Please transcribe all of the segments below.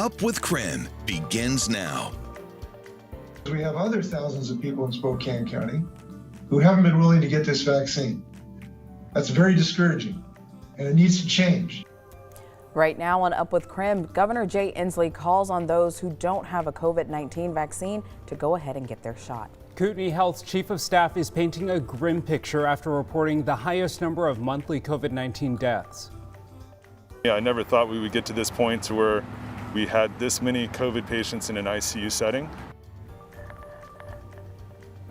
Up with KREM begins now. We have other thousands of people in Spokane County who haven't been willing to get this vaccine. That's very discouraging, and it needs to change. Right now on Up with KREM, Governor Jay Inslee calls on those who don't have a COVID-19 vaccine to go ahead and get their shot. Kootenai Health's chief of staff is painting a grim picture after reporting the highest number of monthly COVID-19 deaths. Yeah, I never thought we would get to this point to where we had this many COVID patients in an ICU setting.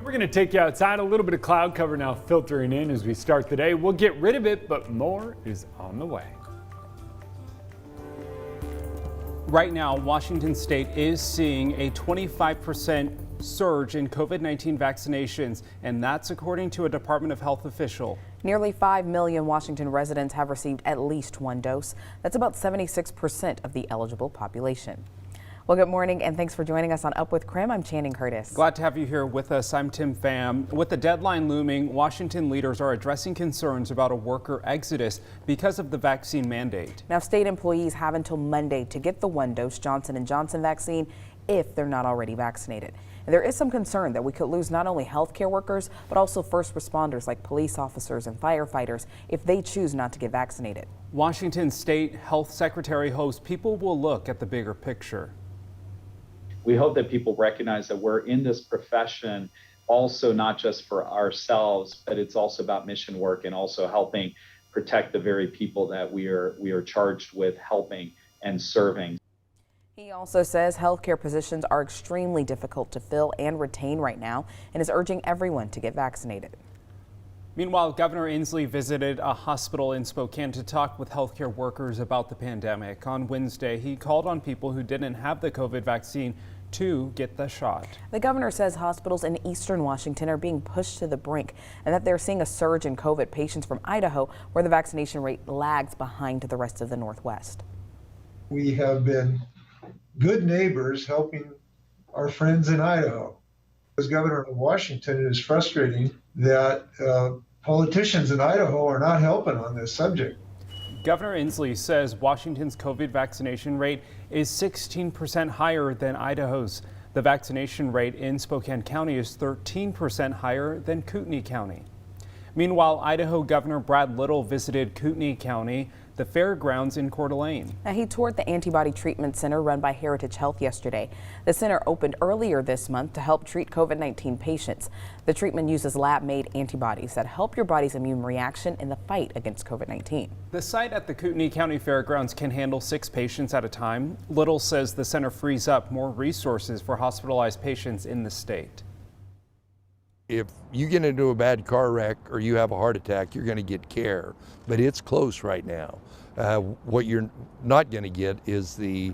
We're going to take you outside. A little bit of cloud cover now filtering in as we start the day. We'll get rid of it, but more is on the way. Right now, Washington State is seeing a 25% surge in COVID-19 vaccinations, and that's according to a Department of Health official. Nearly 5 million Washington residents have received at least one dose. That's about 76% of the eligible population. Well, good morning and thanks for joining us on Up with KREM. I'm Channing Curtis. Glad to have you here with us. I'm Tim Pham. With the deadline looming, Washington leaders are addressing concerns about a worker exodus because of the vaccine mandate. Now, state employees have until Monday to get the one-dose Johnson & Johnson vaccine if they're not already vaccinated. And there is some concern that we could lose not only healthcare workers, but also first responders like police officers and firefighters if they choose not to get vaccinated. Washington State Health Secretary hopes people will look at the bigger picture. We hope that people recognize that we're in this profession also not just for ourselves, but it's also about mission work and also helping protect the very people that we are charged with helping and serving. He also says healthcare positions are extremely difficult to fill and retain right now and is urging everyone to get vaccinated. Meanwhile, Governor Inslee visited a hospital in Spokane to talk with healthcare workers about the pandemic. On Wednesday, he called on people who didn't have the COVID vaccine to get the shot. The governor says hospitals in eastern Washington are being pushed to the brink and that they're seeing a surge in COVID patients from Idaho, where the vaccination rate lags behind the rest of the Northwest. We have been good neighbors helping our friends in Idaho. As governor of Washington, it is frustrating that politicians in Idaho are not helping on this subject. Governor Inslee says Washington's COVID vaccination rate is 16% higher than Idaho's. The vaccination rate in Spokane County is 13% higher than Kootenai County. Meanwhile, Idaho Governor Brad Little visited Kootenai County, the fairgrounds in Coeur d'Alene. Now, he toured the antibody treatment center run by Heritage Health yesterday. The center opened earlier this month to help treat COVID-19 patients. The treatment uses lab-made antibodies that help your body's immune reaction in the fight against COVID-19. The site at the Kootenai County Fairgrounds can handle 6 patients at a time. Little says the center frees up more resources for hospitalized patients in the state. If you get into a bad car wreck or you have a heart attack, you're going to get care, but it's close right now. What you're not going to get is the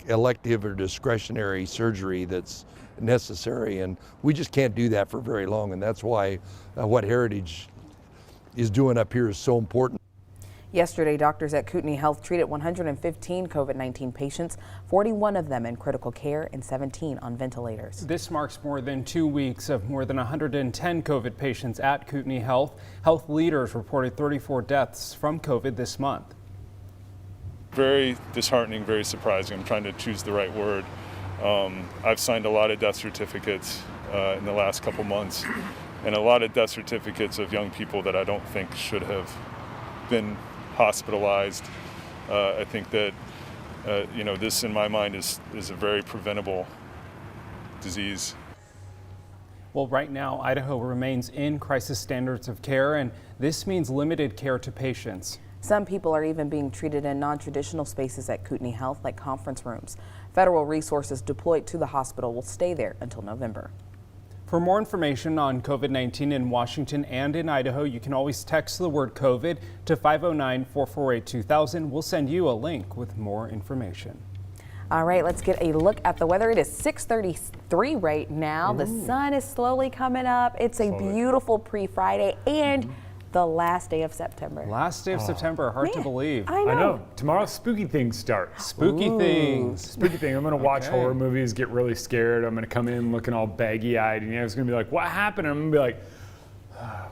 elective or discretionary surgery that's necessary, and we just can't do that for very long, and that's why what Heritage is doing up here is so important. Yesterday, doctors at Kootenai Health treated 115 COVID-19 patients, 41 of them in critical care and 17 on ventilators. This marks more than 2 weeks of more than 110 COVID patients at Kootenai Health. Health leaders reported 34 deaths from COVID this month. Very disheartening, very surprising. I'm trying to choose the right word. I've signed a lot of death certificates in the last couple months, and a lot of death certificates of young people that I don't think should have been hospitalized. I think that this in my mind is a very preventable disease. Well, right now, Idaho remains in crisis standards of care, and this means limited care to patients. Some people are even being treated in non-traditional spaces at Kootenai Health, like conference rooms. Federal resources deployed to the hospital will stay there until November. For more information on COVID-19 in Washington and in Idaho, you can always text the word COVID to 509-448-2000. We'll send you a link with more information. All right, let's get a look at the weather. It is 6:33 right now. The sun is slowly coming up. It's a beautiful pre-Friday and the last day of September. Last day of September, hard to believe. I know. Tomorrow, spooky things start. Spooky things. Spooky thing. I'm going to watch horror movies, get really scared. I'm going to come in looking all baggy-eyed, and it's going to be like, what happened? And I'm going to be like,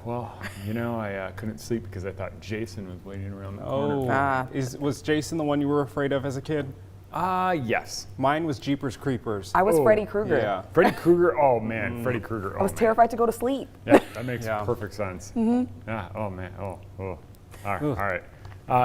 well, I couldn't sleep because I thought Jason was waiting around the corner. Was Jason the one you were afraid of as a kid? Yes. Mine was Jeepers Creepers. I was Freddy Krueger. Yeah. Freddy Krueger. Oh man, Freddy Krueger. I was terrified to go to sleep. Yeah, that makes perfect sense. Yeah. Oh man. Oh. All right.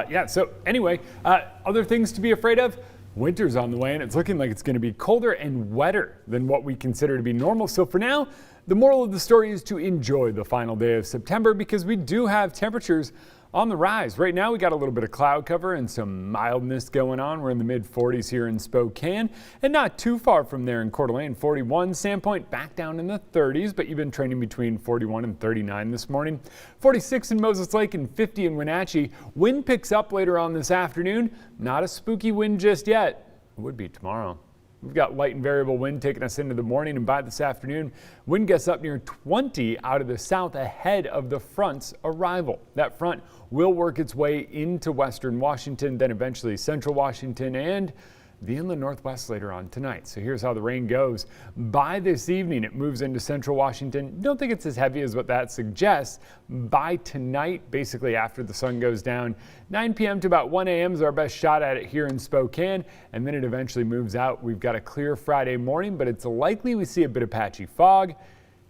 Yeah. So anyway, other things to be afraid of. Winter's on the way, and it's looking like it's going to be colder and wetter than what we consider to be normal. So for now, the moral of the story is to enjoy the final day of September because we do have temperatures on the rise. Right now, we got a little bit of cloud cover and some mildness going on. We're in the mid-40s here in Spokane, and not too far from there in Coeur d'Alene. 41, Sandpoint back down in the 30s, but you've been trending between 41 and 39 this morning. 46 in Moses Lake and 50 in Wenatchee. Wind picks up later on this afternoon. Not a spooky wind just yet. It would be tomorrow. We've got light and variable wind taking us into the morning, and by this afternoon, wind gusts up near 20 out of the south ahead of the front's arrival. That front will work its way into western Washington, then eventually central Washington and the inland northwest later on tonight. So here's how the rain goes. By this evening, it moves into central Washington. Don't think it's as heavy as what that suggests. By tonight, basically after the sun goes down, 9 p.m. to about 1 a.m. is our best shot at it here in Spokane, and then it eventually moves out. We've got a clear Friday morning, but it's likely we see a bit of patchy fog,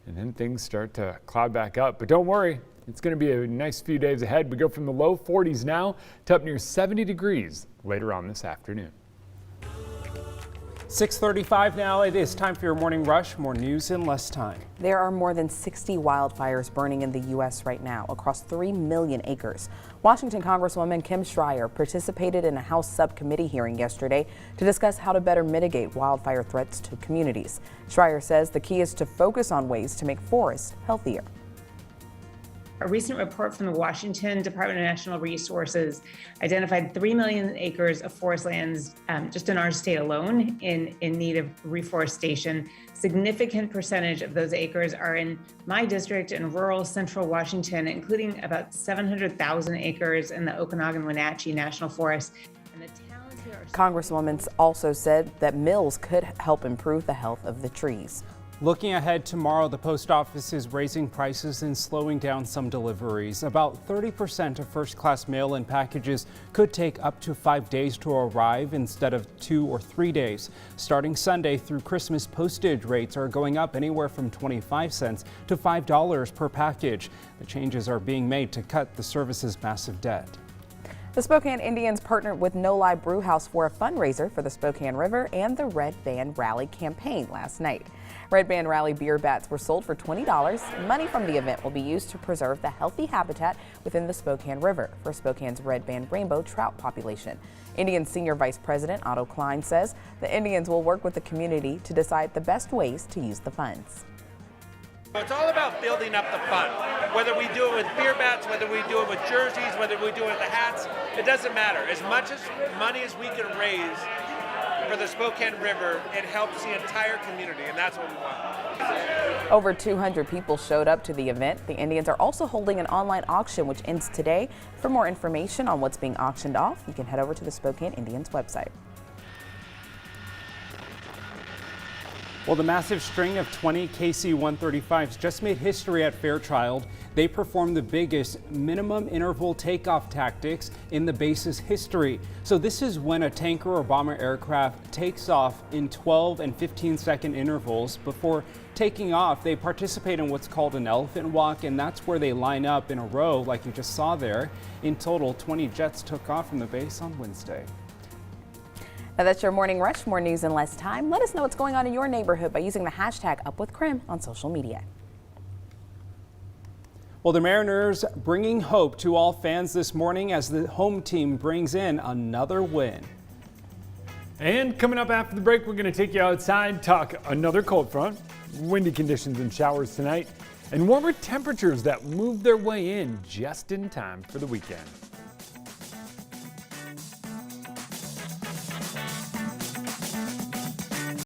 and then things start to cloud back up. But don't worry, it's going to be a nice few days ahead. We go from the low 40s now to up near 70 degrees later on this afternoon. 6:35 now. It is time for your morning rush. More news in less time. There are more than 60 wildfires burning in the U.S. right now across 3 million acres. Washington Congresswoman Kim Schreier participated in a House subcommittee hearing yesterday to discuss how to better mitigate wildfire threats to communities. Schreier says the key is to focus on ways to make forests healthier. A recent report from the Washington Department of Natural Resources identified 3 million acres of forest lands just in our state alone in need of reforestation. Significant percentage of those acres are in my district in rural central Washington, including about 700,000 acres in the Okanagan-Wenatchee National Forest. And the towns here are... Congresswoman also said that mills could help improve the health of the trees. Looking ahead tomorrow, the post office is raising prices and slowing down some deliveries. About 30% of first-class mail-in packages could take up to 5 days to arrive instead of 2 or 3 days. Starting Sunday through Christmas, postage rates are going up anywhere from 25 cents to $5 per package. The changes are being made to cut the service's massive debt. The Spokane Indians partnered with No Lie Brewhouse for a fundraiser for the Spokane River and the Red Band Rally campaign last night. Red Band Rally beer bats were sold for $20. Money from the event will be used to preserve the healthy habitat within the Spokane River for Spokane's red band rainbow trout population. Indians Senior Vice President Otto Klein says the Indians will work with the community to decide the best ways to use the funds. It's all about building up the fund. Whether we do it with beer bats, whether we do it with jerseys, whether we do it with the hats, it doesn't matter. As much as money as we can raise for the Spokane River, it helps the entire community, and that's what we want. Over 200 people showed up to the event. The Indians are also holding an online auction which ends today. For more information on what's being auctioned off, you can head over to the Spokane Indians website. Well, the massive string of 20 KC-135s just made history at Fairchild. They performed the biggest minimum interval takeoff tactics in the base's history. So this is when a tanker or bomber aircraft takes off in 12 and 15-second intervals. Before taking off, they participate in what's called an elephant walk, and that's where they line up in a row like you just saw there. In total, 20 jets took off from the base on Wednesday. Now that's your Morning Rush. More news in less time. Let us know what's going on in your neighborhood by using the hashtag #UpWithKREM on social media. Well, the Mariners bringing hope to all fans this morning as the home team brings in another win. And coming up after the break, we're going to take you outside, talk another cold front, windy conditions and showers tonight, and warmer temperatures that move their way in just in time for the weekend.